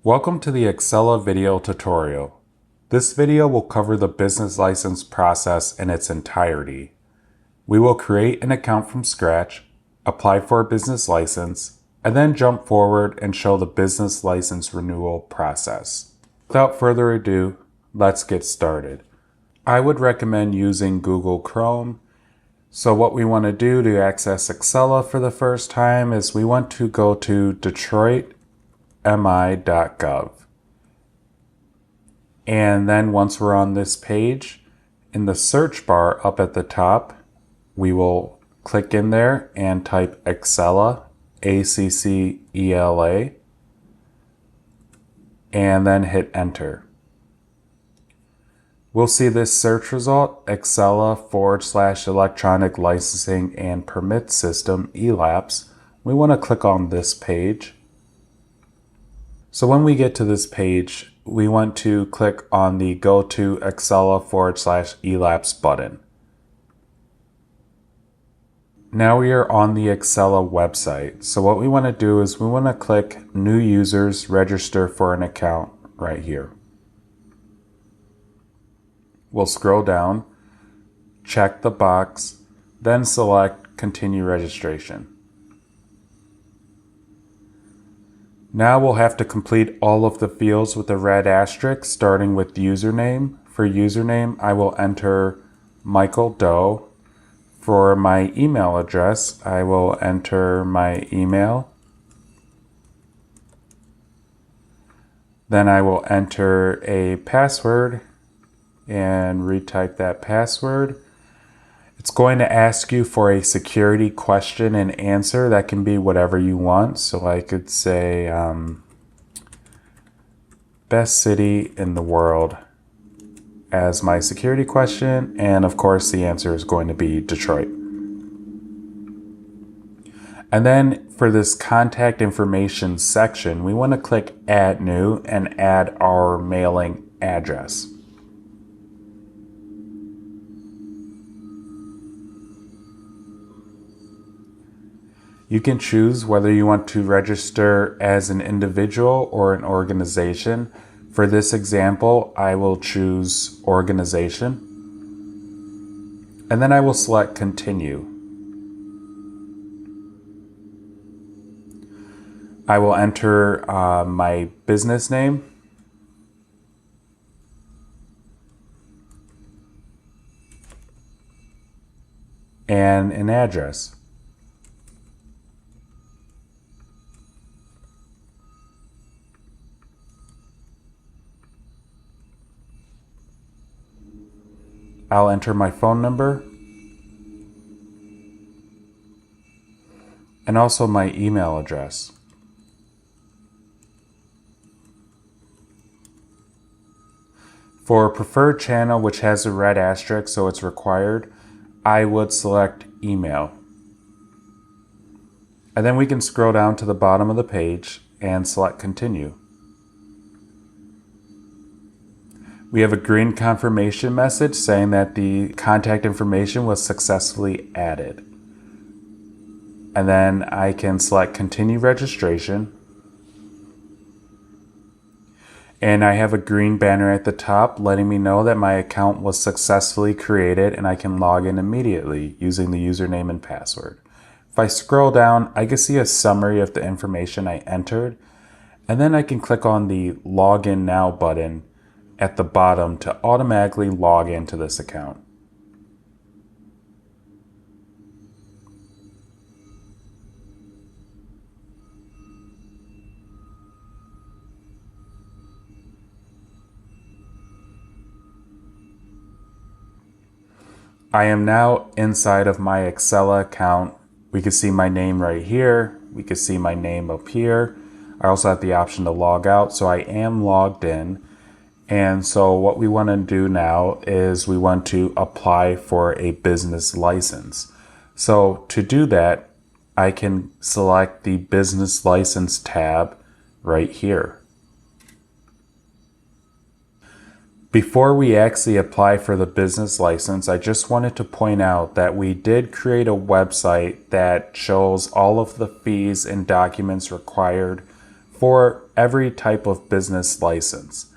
Welcome to the Accela video tutorial. This video will cover the business license process in its entirety. We will create an account from scratch, apply for a business license, and then jump forward and show the business license renewal process. Without further ado, let's get started. I would recommend using Google Chrome. So what we want to do to access Accela for the first time is we want to go to detroitmi.gov. And then once we're on this page, in the search bar up at the top, we will click in there and type Accela, Accela, and then hit enter. We'll see this search result, Accela/electronic licensing and permit system, Elaps. We want to click on this page. So when we get to this page, we want to click on the Go to Accela/Elaps button. Now we are on the Accela website. So what we want to do is we want to click New Users Register for an Account right here. We'll scroll down, check the box, then select Continue Registration. Now we'll have to complete all of the fields with a red asterisk, starting with username. For username, I will enter Michael Doe. For my email address, I will enter my email. Then I will enter a password and retype that password. It's going to ask you for a security question and answer. That can be whatever you want. So I could say, best city in the world as my security question. And of course, the answer is going to be Detroit. And then for this contact information section, we want to click Add New and add our mailing address. You can choose whether you want to register as an individual or an organization. For this example, I will choose organization. And then I will select Continue. I will enter my business name. And an address. I'll enter my phone number and also my email address. For a preferred channel, which has a red asterisk, so it's required, I would select email. And then we can scroll down to the bottom of the page and select Continue. We have a green confirmation message saying that the contact information was successfully added. And then I can select Continue Registration. And I have a green banner at the top letting me know that my account was successfully created and I can log in immediately using the username and password. If I scroll down, I can see a summary of the information I entered. And then I can click on the Login Now button at the bottom to automatically log into this account. I am now inside of my Accela account. We can see my name right here. We can see my name up here. I also have the option to log out, so I am logged in. And so what we want to do now is we want to apply for a business license. So to do that, I can select the business license tab right here. Before we actually apply for the business license, I just wanted to point out that we did create a website that shows all of the fees and documents required for every type of business license.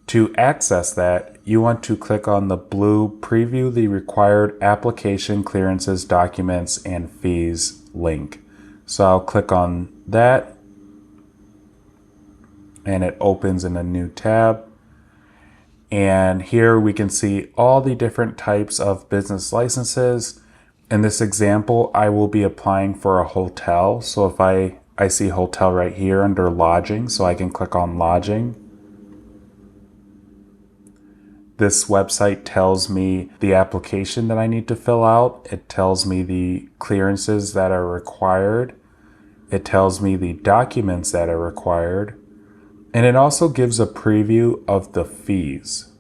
To access that, you want to click on the blue Preview the Required Application Clearances, Documents, and Fees link. So I'll click on that, and it opens in a new tab. And here we can see all the different types of business licenses. In this example, I will be applying for a hotel. So if I see hotel right here under lodging, so I can click on lodging. This website tells me the application that I need to fill out. It tells me the clearances that are required. It tells me the documents that are required. And it also gives a preview of the fees.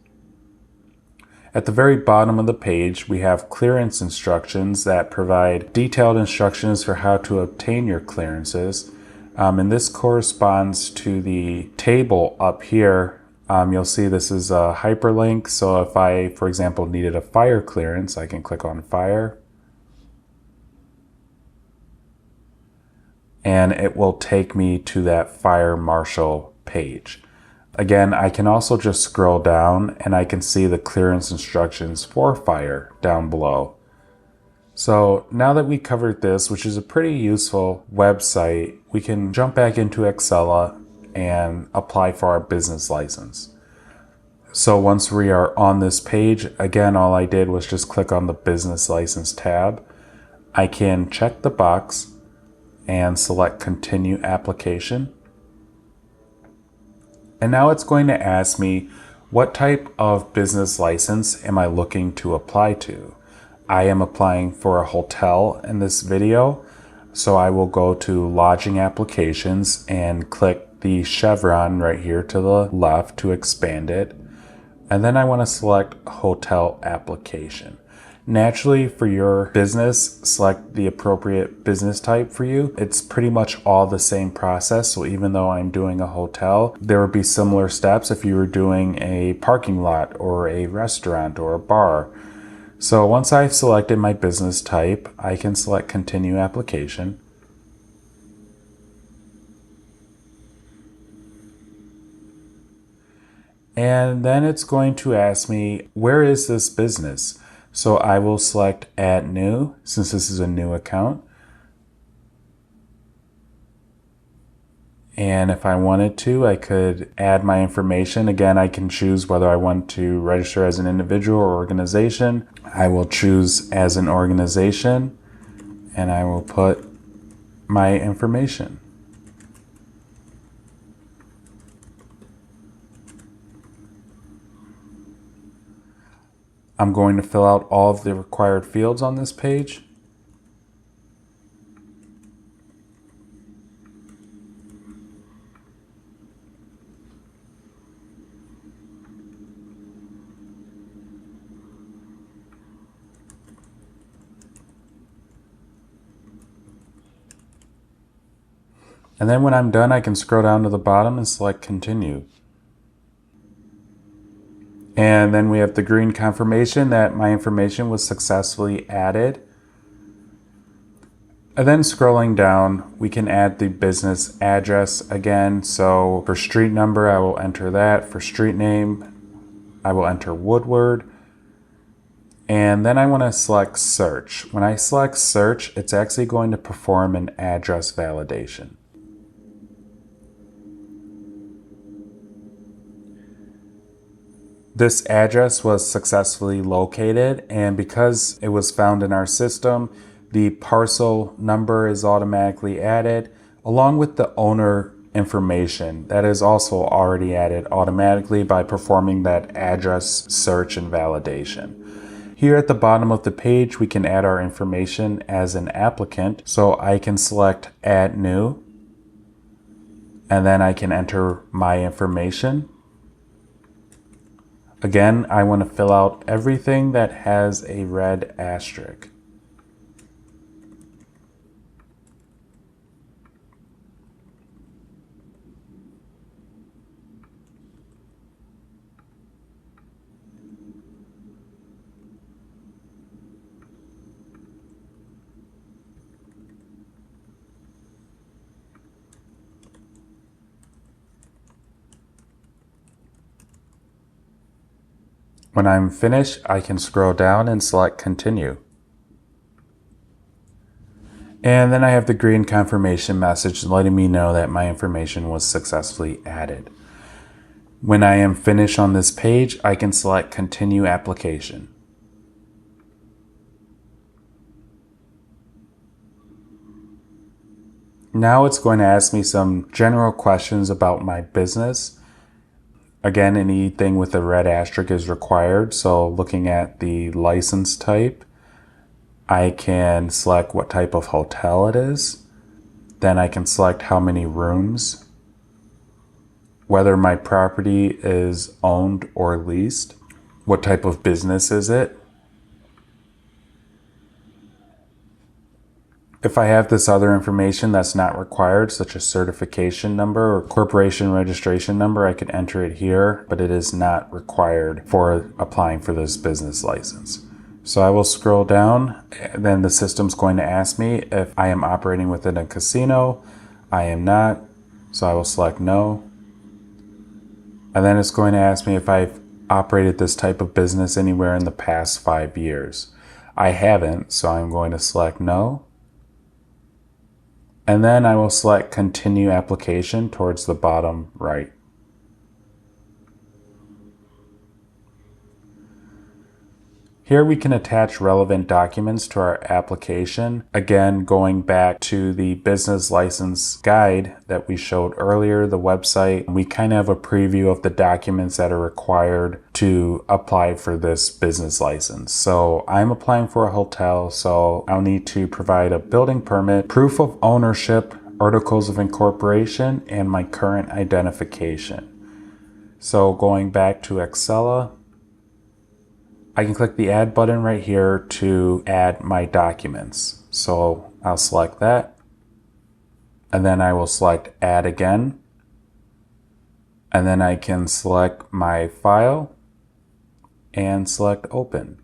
At the very bottom of the page, we have clearance instructions that provide detailed instructions for how to obtain your clearances. And this corresponds to the table up here. You'll see this is a hyperlink. So if I, for example, needed a fire clearance, I can click on fire. And it will take me to that fire marshal page. Again, I can also just scroll down and I can see the clearance instructions for fire down below. So now that we covered this, which is a pretty useful website, we can jump back into Accela and apply for our business license. So once we are on this page, again, all I did was just click on the business license tab. I can check the box and select continue application. And now it's going to ask me, what type of business license am I looking to apply to? I am applying for a hotel in this video, so I will go to lodging applications and click the chevron right here to the left to expand it. And then I want to select hotel application. Naturally, for your business, select the appropriate business type for you. It's pretty much all the same process. So even though I'm doing a hotel, there would be similar steps if you were doing a parking lot or a restaurant or a bar. So once I've selected my business type, I can select continue application. And then it's going to ask me, where is this business? So I will select add new, since this is a new account. And if I wanted to, I could add my information. Again, I can choose whether I want to register as an individual or organization. I will choose as an organization, and I will put my information. I'm going to fill out all of the required fields on this page. And then when I'm done, I can scroll down to the bottom and select continue. And then we have the green confirmation that my information was successfully added. And then scrolling down, we can add the business address again. So for street number, I will enter that. For street name, I will enter Woodward. And then I want to select search. When I select search, it's actually going to perform an address validation. This address was successfully located, and because it was found in our system, the parcel number is automatically added along with the owner information that is also already added automatically by performing that address search and validation. Here at the bottom of the page, we can add our information as an applicant. So I can select add new, and then I can enter my information. Again, I want to fill out everything that has a red asterisk. When I'm finished, I can scroll down and select continue. And then I have the green confirmation message letting me know that my information was successfully added. When I am finished on this page, I can select continue application. Now it's going to ask me some general questions about my business. Again, anything with a red asterisk is required. So looking at the license type, I can select what type of hotel it is. Then I can select how many rooms, whether my property is owned or leased, what type of business is it. If I have this other information that's not required, such as certification number or corporation registration number, I could enter it here, but it is not required for applying for this business license. So I will scroll down, and then the system's going to ask me if I am operating within a casino. I am not, so I will select no. And then it's going to ask me if I've operated this type of business anywhere in the past 5 years. I haven't, so I'm going to select no. And then I will select continue application towards the bottom right. Here we can attach relevant documents to our application. Again, going back to the business license guide that we showed earlier, the website, we kind of have a preview of the documents that are required to apply for this business license. So I'm applying for a hotel, so I'll need to provide a building permit, proof of ownership, articles of incorporation, and my current identification. So going back to Accela, I can click the add button right here to add my documents. So I'll select that, and then I will select add again. And then I can select my file and select open.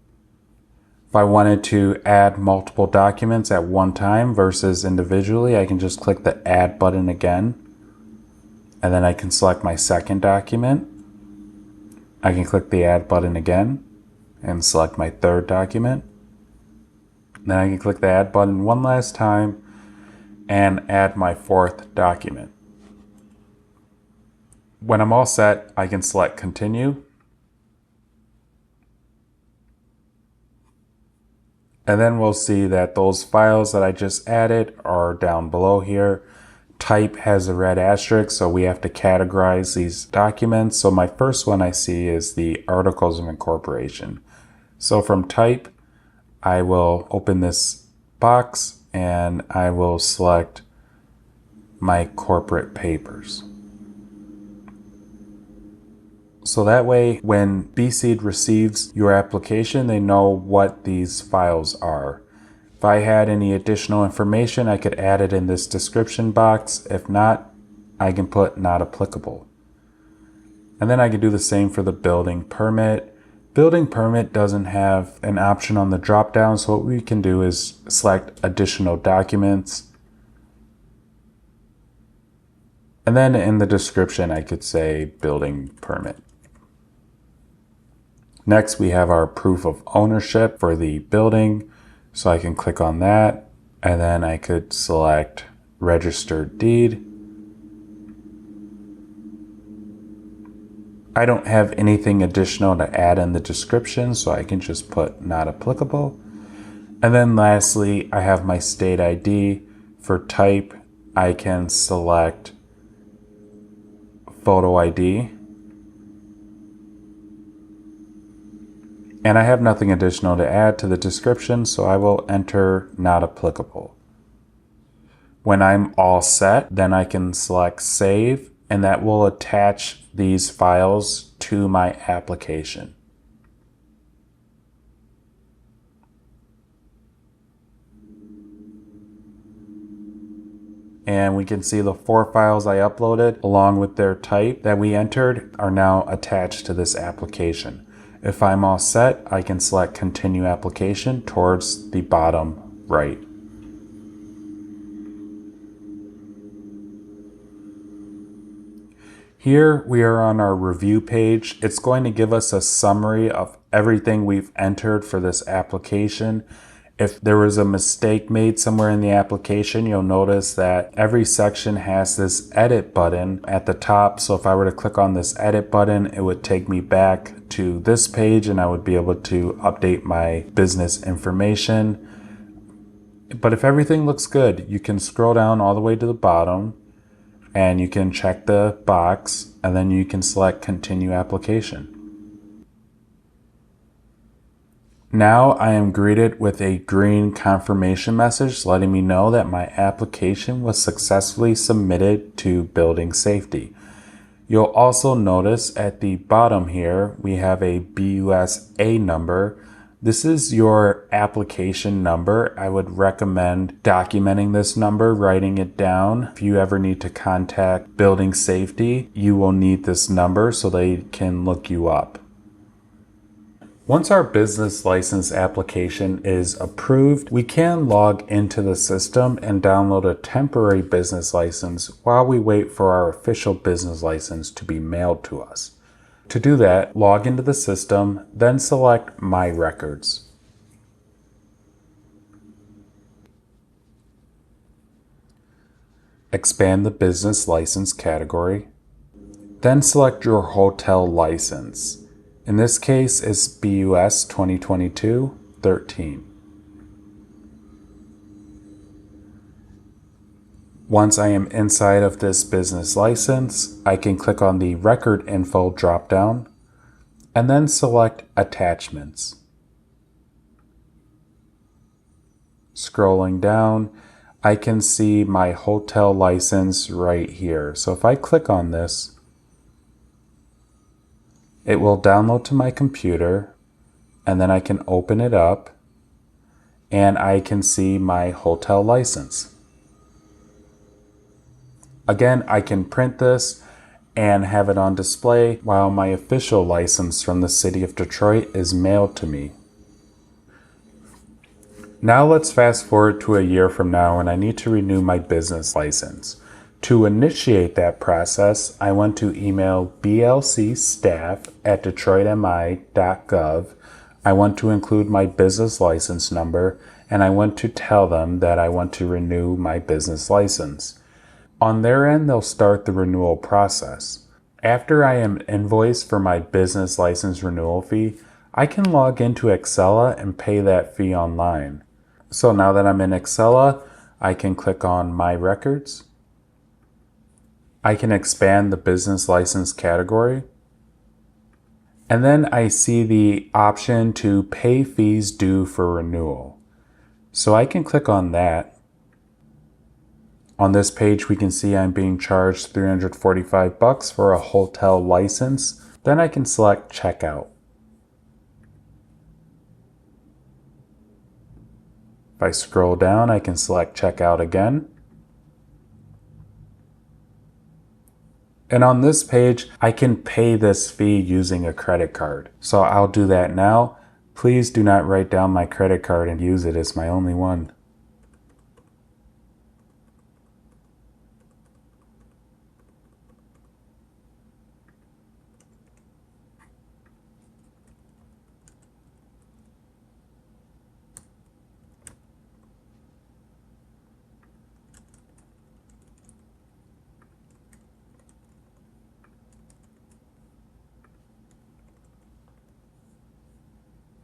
If I wanted to add multiple documents at one time versus individually, I can just click the add button again. And then I can select my second document. I can click the add button again and select my third document. Then I can click the add button one last time and add my fourth document. When I'm all set, I can select continue. And then we'll see that those files that I just added are down below here. Type has a red asterisk, so we have to categorize these documents. So my first one I see is the articles of incorporation. So from type, I will open this box and I will select my corporate papers. So that way, when BSEED receives your application, they know what these files are. If I had any additional information, I could add it in this description box. If not, I can put not applicable. And then I can do the same for the building permit. Building permit doesn't have an option on the drop down, so what we can do is select additional documents. And then in the description, I could say building permit. Next, we have our proof of ownership for the building. So I can click on that, and then I could select registered deed. I don't have anything additional to add in the description, so I can just put not applicable. And then lastly, I have my state ID. For type, I can select photo ID. And I have nothing additional to add to the description, so I will enter not applicable. When I'm all set, then I can select save, and that will attach these files to my application. And we can see the 4 files I uploaded along with their type that we entered are now attached to this application. If I'm all set, I can select continue application towards the bottom right. Here we are on our review page. It's going to give us a summary of everything we've entered for this application. If there was a mistake made somewhere in the application, you'll notice that every section has this edit button at the top. So if I were to click on this edit button, it would take me back to this page and I would be able to update my business information. But if everything looks good, you can scroll down all the way to the bottom and you can check the box and then you can select continue application. Now I am greeted with a green confirmation message letting me know that my application was successfully submitted to building safety. You'll also notice at the bottom here, we have a BUSA number. This is your application number. I would recommend documenting this number, writing it down. If you ever need to contact building safety, you will need this number so they can look you up. Once our business license application is approved, we can log into the system and download a temporary business license while we wait for our official business license to be mailed to us. To do that, log into the system, then select My Records. Expand the business license category, then select your hotel license. In this case, it's BUS 2022-13. Once I am inside of this business license, I can click on the Record Info dropdown and then select Attachments. Scrolling down, I can see my hotel license right here. So if I click on this, it will download to my computer and then I can open it up and I can see my hotel license. Again, I can print this and have it on display while my official license from the city of Detroit is mailed to me. Now let's fast forward to a year from now when I need to renew my business license. To initiate that process, I want to email blcstaff@detroitmi.gov. I want to include my business license number, and I want to tell them that I want to renew my business license. On their end, they'll start the renewal process. After I am invoiced for my business license renewal fee, I can log into Accela and pay that fee online. So now that I'm in Accela, I can click on My Records. I can expand the business license category. And then I see the option to pay fees due for renewal. So I can click on that. On this page, we can see I'm being charged $345 for a hotel license. Then I can select Checkout. If I scroll down, I can select Checkout again. And on this page, I can pay this fee using a credit card. So I'll do that now. Please do not write down my credit card and use it as my only one.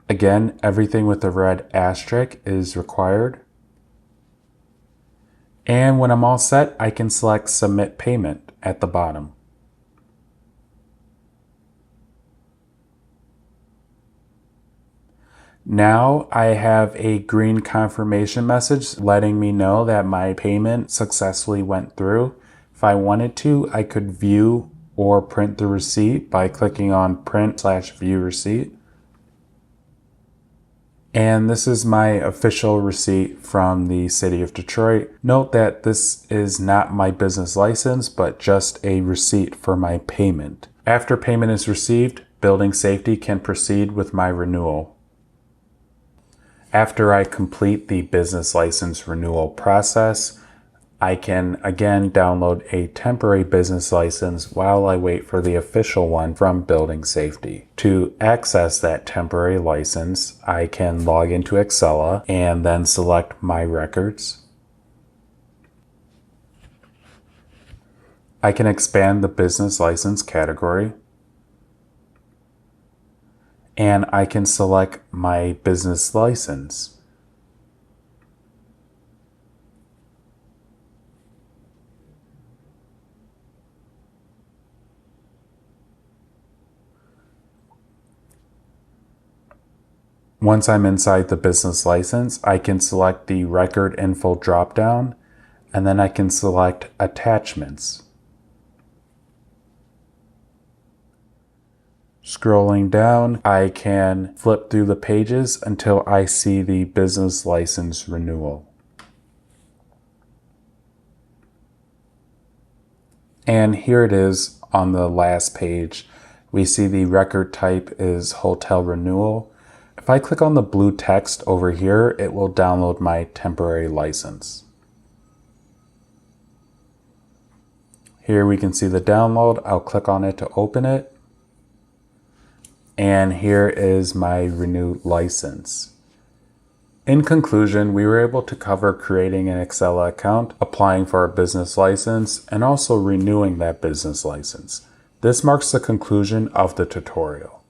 Again, everything with the red asterisk is required. And when I'm all set, I can select Submit Payment at the bottom. Now I have a green confirmation message letting me know that my payment successfully went through. If I wanted to, I could view or print the receipt by clicking on Print/View Receipt. And this is my official receipt from the city of Detroit. Note that this is not my business license, but just a receipt for my payment. After payment is received, building safety can proceed with my renewal. After I complete the business license renewal process, I can again download a temporary business license while I wait for the official one from building safety. To access that temporary license, I can log into Accela and then select My Records. I can expand the business license category, and I can select my business license. Once I'm inside the business license, I can select the record info dropdown, and then I can select attachments. Scrolling down, I can flip through the pages until I see the business license renewal. And here it is on the last page. We see the record type is hotel renewal. If I click on the blue text over here, it will download my temporary license. Here we can see the download. I'll click on it to open it. And here is my renewed license. In conclusion, we were able to cover creating an Accela account, applying for a business license, and also renewing that business license. This marks the conclusion of the tutorial.